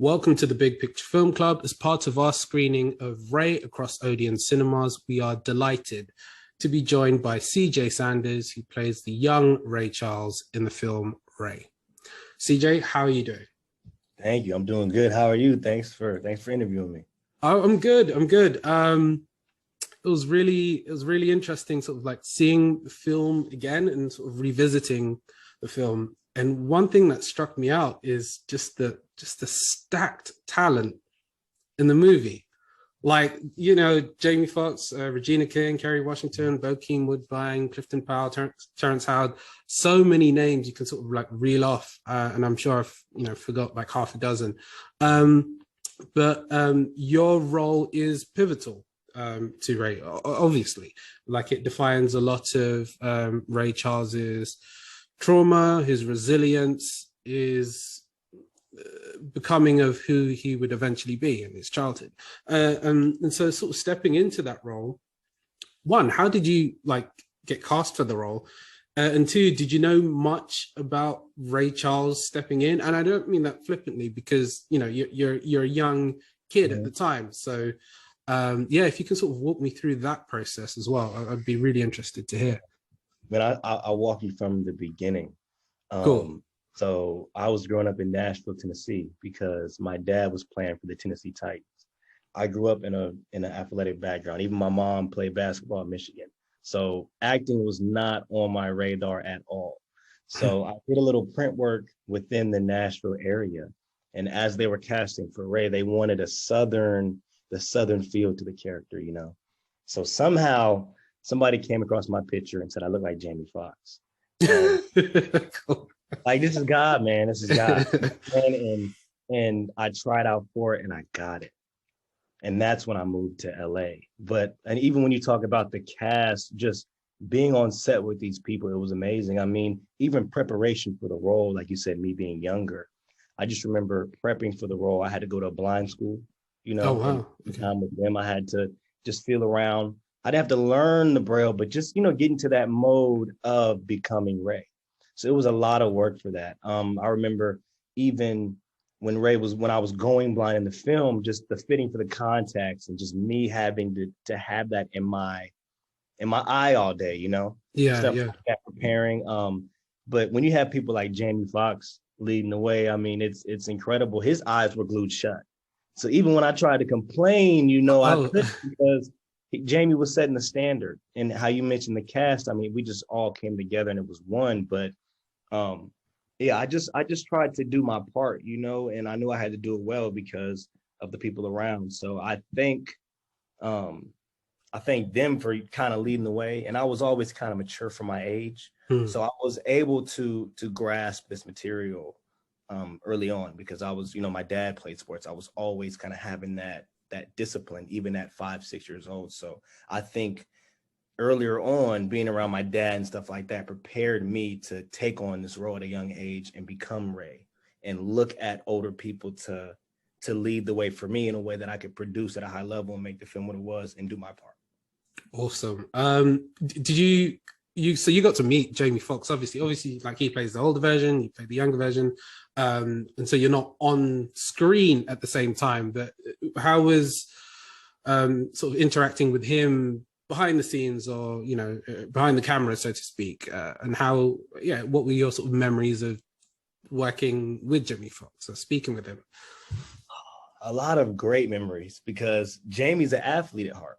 Welcome to the Big Picture Film Club. As part of our screening of Ray across Odeon Cinemas, we are delighted to be joined by C.J Sanders, who plays the young Ray Charles in the film Ray. C.J, how are you doing? Thank you. I'm doing good. How are you? Thanks for interviewing me. Oh, I'm good. It was really interesting, sort of like seeing the film again and sort of revisiting the film. And one thing that struck me out is just the stacked talent in the movie. Like, you know, Jamie Foxx, Regina King, Kerry Washington, Bokeem Woodbine, Clifton Powell, Terrence Howard, so many names you can sort of like reel off. And I'm sure I've, forgot like half a dozen. But your role is pivotal to Ray, obviously. Like it defines a lot of Ray Charles's trauma, his resilience, is becoming of who he would eventually be in his childhood. And so sort of stepping into that role, one, how did you like get cast for the role? And two, did you know much about Ray Charles stepping in? And I don't mean that flippantly because, you're a young kid at the time. So if you can sort of walk me through that process as well, I'd be really interested to hear. But I'll walk you from the beginning. Cool. So I was growing up in Nashville, Tennessee, because my dad was playing for the Tennessee Titans. I grew up in an athletic background. Even my mom played basketball at Michigan. So acting was not on my radar at all. So I did a little print work within the Nashville area. And as they were casting for Ray, they wanted the southern feel to the character, So somehow somebody came across my picture and said I look like Jamie Foxx. Cool. Like, this is God, man. This is God. and I tried out for it and I got it. And that's when I moved to LA. And even when you talk about the cast, just being on set with these people, it was amazing. I mean, even preparation for the role, like you said, me being younger, I just remember prepping for the role. I had to go to a blind school, Oh, wow. Time with them. I had to just feel around. I'd have to learn the Braille, but just, get into that mode of becoming Ray. So it was a lot of work for that. I remember even when I was going blind in the film, just the fitting for the contacts and just me having to have that in my eye all day, Stuff like that, preparing. But when you have people like Jamie Foxx leading the way, I mean, it's incredible. His eyes were glued shut. So even when I tried to complain, I couldn't, because Jamie was setting the standard. And how you mentioned the cast, I mean, we just all came together and it was one. But I just tried to do my part, and I knew I had to do it well because of the people around. So I thank them for kind of leading the way. And I was always kind of mature for my age. So I was able to grasp this material early on because I was, my dad played sports. I was always kind of having that discipline, even at 5-6 years old. So I think earlier on, being around my dad and stuff like that prepared me to take on this role at a young age and become Ray and look at older people to lead the way for me in a way that I could produce at a high level and make the film what it was and do my part. Awesome. Did you got to meet Jamie Foxx, obviously like he plays the older version, you play the younger version. And so you're not on screen at the same time, but how was sort of interacting with him behind the scenes or, behind the camera, so to speak, and what were your sort of memories of working with Jamie Foxx or speaking with him? A lot of great memories because Jamie's an athlete at heart.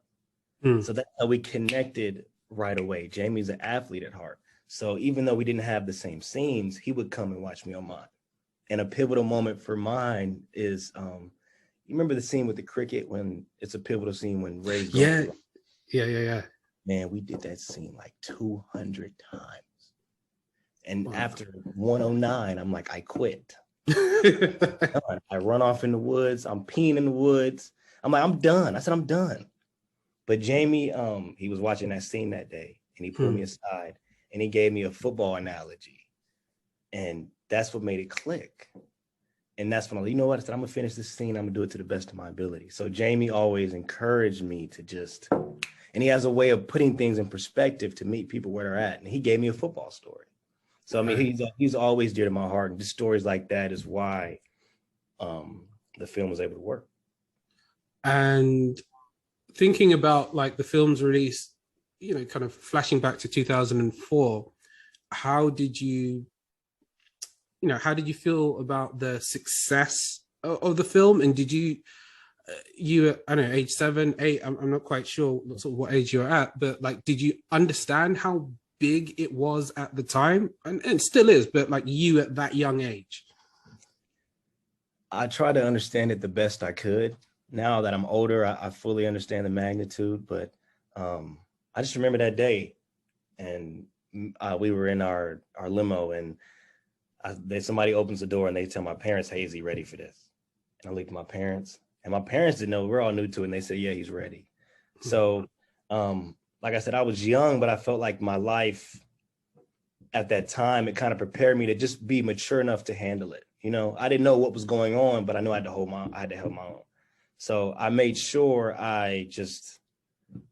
So that's how we connected right away. Jamie's an athlete at heart. So even though we didn't have the same scenes, he would come and watch me on mine. And a pivotal moment for mine is, you remember the scene with the cricket when it's a pivotal scene when Ray's going through? Yeah. Man, we did that scene like 200 times. And after 109, I'm like, I quit. I run off in the woods. I'm peeing in the woods. I'm like, I'm done. I said, I'm done. But Jamie, he was watching that scene that day and he pulled me aside and he gave me a football analogy. And that's what made it click. And that's when I, you know what? I said, I'm gonna finish this scene. I'm gonna do it to the best of my ability. So Jamie always encouraged me to just, and he has a way of putting things in perspective to meet people where they're at. And he gave me a football story. So, I mean, he's always dear to my heart. And just stories like that is why the film was able to work. And thinking about like the film's release, you know, kind of flashing back to 2004, how did you, you know, how did you feel about the success of the film? And did you, I don't know, age 7, 8, I'm not quite sure sort of what age you're at, but like, did you understand how big it was at the time? And still is, but like you at that young age? I tried to understand it the best I could. Now that I'm older, I fully understand the magnitude, but I just remember that day, and we were in our limo, and somebody opens the door and they tell my parents, "Hey, is he ready for this?" And I looked at my parents, and my parents didn't know. We're all new to it, and they said, "Yeah, he's ready." So, like I said, I was young, but I felt like my life at that time, it kind of prepared me to just be mature enough to handle it. You know, I didn't know what was going on, but I knew I had to hold my own. So I made sure I just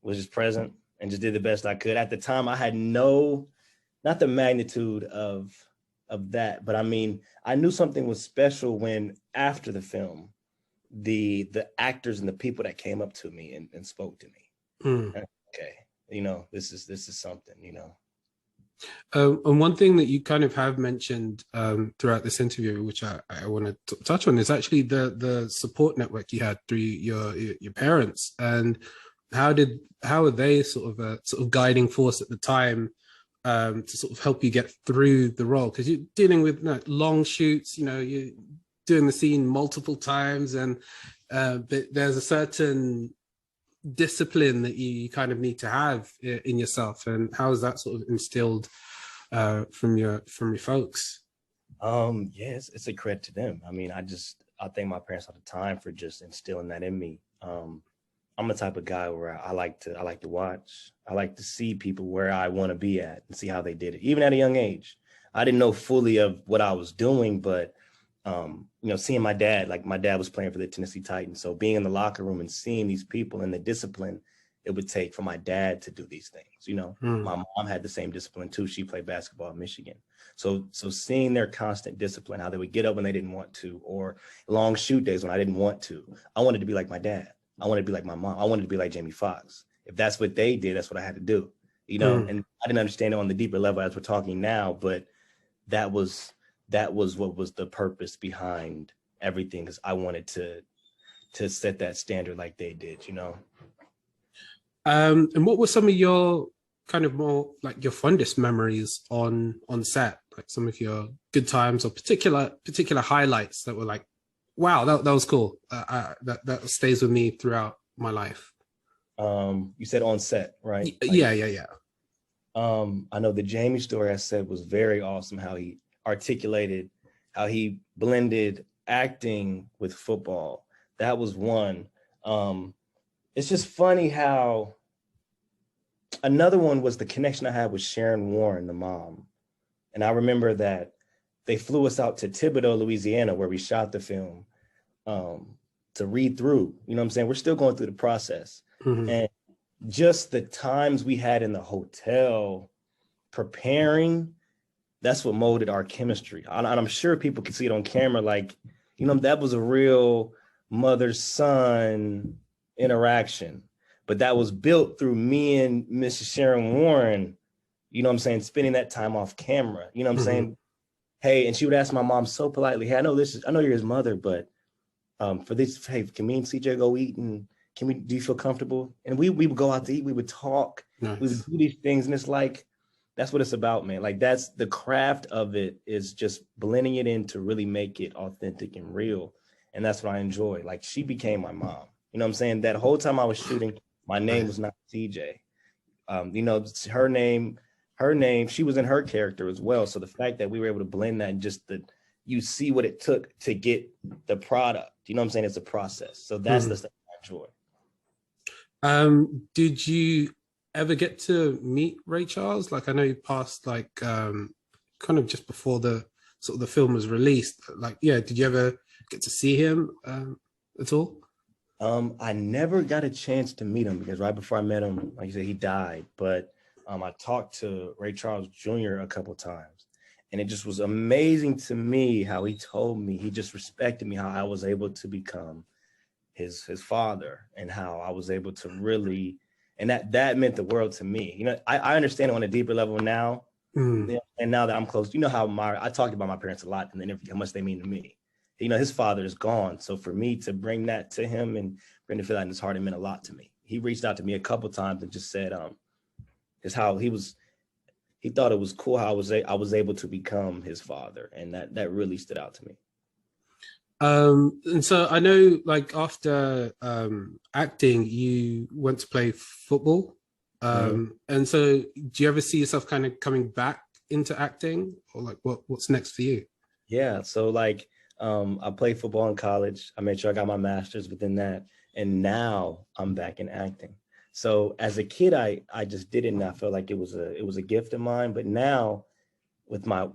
was just present and just did the best I could. At the time, I had not the magnitude of that, but I mean, I knew something was special when after the film, the actors and the people that came up to me and spoke to me. Okay, you know, this is something, you know. And one thing that you kind of have mentioned throughout this interview, which I want to touch on, is actually the support network you had through your parents, and how are they sort of guiding force at the time to sort of help you get through the role, because you're dealing with long shoots, you know, you're doing the scene multiple times, and but there's a certain discipline that you kind of need to have in yourself. And how is that sort of instilled from your folks? Yes, it's a credit to them. I mean, I thank my parents all the time for just instilling that in me. I'm the type of guy where I like to watch. I like to see people where I want to be at and see how they did it. Even at a young age, I didn't know fully of what I was doing, but you know, seeing my dad was playing for the Tennessee Titans. So being in the locker room and seeing these people and the discipline it would take for my dad to do these things. You know, my mom had the same discipline too. She played basketball at Michigan. So seeing their constant discipline, how they would get up when they didn't want to, or long shoot days when I didn't want to. I wanted to be like my dad. I wanted to be like my mom. I wanted to be like Jamie Foxx. If that's what they did, that's what I had to do. You know, and I didn't understand it on the deeper level as we're talking now, but that was what was the purpose behind everything, because I wanted to set that standard like they did, you know. And what were some of your kind of more like your fondest memories on set, like some of your good times or particular highlights that were like, wow, that was cool, that stays with me throughout my life? You said on set, right? Yeah. I know the Jamie story I said was very awesome, how he articulated, how he blended acting with football. That was one. It's just funny how another one was the connection I had with Sharon Warren, the mom. And I remember that they flew us out to Thibodaux, Louisiana, where we shot the film, to read through. You know what I'm saying? We're still going through the process. And just the times we had in the hotel preparing, that's what molded our chemistry. And I'm sure people can see it on camera. Like, you know, that was a real mother-son interaction, but that was built through me and Mrs. Sharon Warren, you know what I'm saying, spending that time off camera, you know what I'm saying? Hey, and she would ask my mom so politely, hey, I know you're his mother, but for this, hey, can me and CJ go eat, and do you feel comfortable? And we would go out to eat, we would talk, we would do these things, and it's like, that's what it's about, man. Like, that's the craft of it, is just blending it in to really make it authentic and real. And that's what I enjoy. Like, she became my mom. You know what I'm saying? That whole time I was shooting, my name was not CJ. You know, her name, she was in her character as well. So the fact that we were able to blend that, and just you see what it took to get the product. You know what I'm saying? It's a process. So that's the stuff I enjoy. Did you ever get to meet Ray Charles? Like, I know you passed like kind of just before the sort of the film was released. Like, yeah, did you ever get to see him at all? I never got a chance to meet him, because right before I met him, like you said, he died. But I talked to Ray Charles Jr. a couple of times, And it just was amazing to me how he told me, he just respected me, how I was able to become his father, and how I was able to really, and that meant the world to me. You know, I understand it on a deeper level now. Mm. And now that I'm close, you know how I talked about my parents a lot in the interview, how much they mean to me. You know, his father is gone. So for me to bring that to him and bring to feel that in his heart, it meant a lot to me. He reached out to me a couple of times and just said, just how he thought it was cool how I was able to become his father. And that really stood out to me. And so I know, like, after acting, you went to play football. And so do you ever see yourself kind of coming back into acting, or like what's next for you? Yeah. So like, I played football in college. I made sure I got my master's within that. And now I'm back in acting. So as a kid, I just did it, and I felt like it was a gift of mine. But now, with my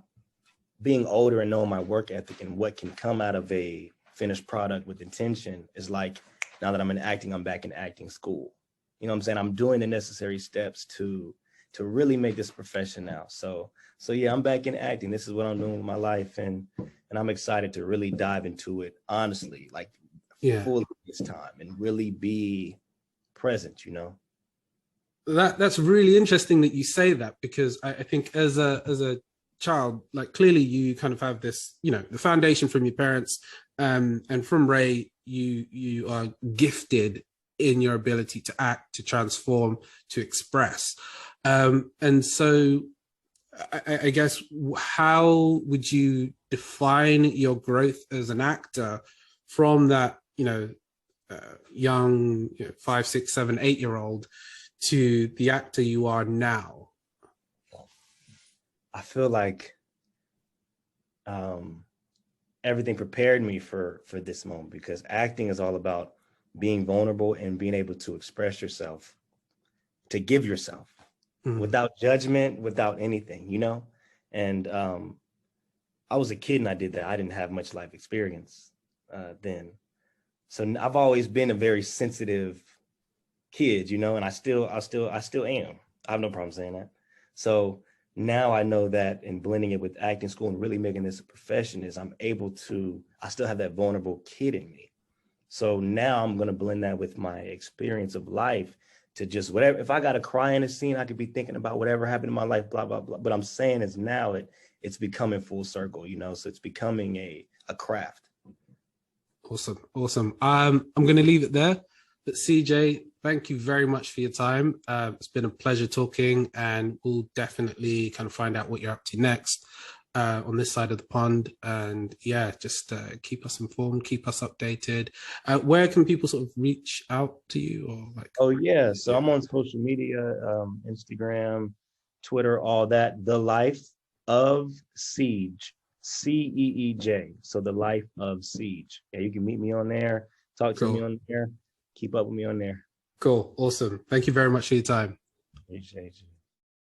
being older and knowing my work ethic and what can come out of a finished product with intention, is like, now that I'm in acting, I'm back in acting school. You know what I'm saying? I'm doing the necessary steps to really make this profession now. So yeah, I'm back in acting. This is what I'm doing with my life, and I'm excited to really dive into it honestly, like fully this time, and really be present, you know. That's really interesting that you say that, because I think as a child, like, clearly you kind of have this, you know, the foundation from your parents, and from Ray, you are gifted in your ability to act, to transform, to express. And so I guess, how would you define your growth as an actor from that, you know, young, 5, 6, 7, 8-year-old to the actor you are now? I feel like everything prepared me for this moment, because acting is all about being vulnerable and being able to express yourself, to give yourself without judgment, without anything, you know. And I was a kid and I did that. I didn't have much life experience then, so I've always been a very sensitive kid, you know, and I still am. I have no problem saying that. So now I know that in blending it with acting school and really making this a profession, is I still have that vulnerable kid in me. So now I'm going to blend that with my experience of life, to just whatever, if I got to cry in a scene, I could be thinking about whatever happened in my life, blah, blah, blah. But I'm saying is now it's becoming full circle, you know, so it's becoming a craft. Awesome. I'm going to leave it there. But CJ, thank you very much for your time. It's been a pleasure talking, and we'll definitely kind of find out what you're up to next on this side of the pond. And yeah, just keep us informed, keep us updated. Where can people sort of reach out to you, or like? Oh yeah, so I'm on social media, Instagram, Twitter, all that. The Life of Siege, CEEJ. So The Life of Siege. Yeah, you can meet me on there, talk to me on there, keep up with me on there. Cool, awesome. Thank you very much for your time. Appreciate you.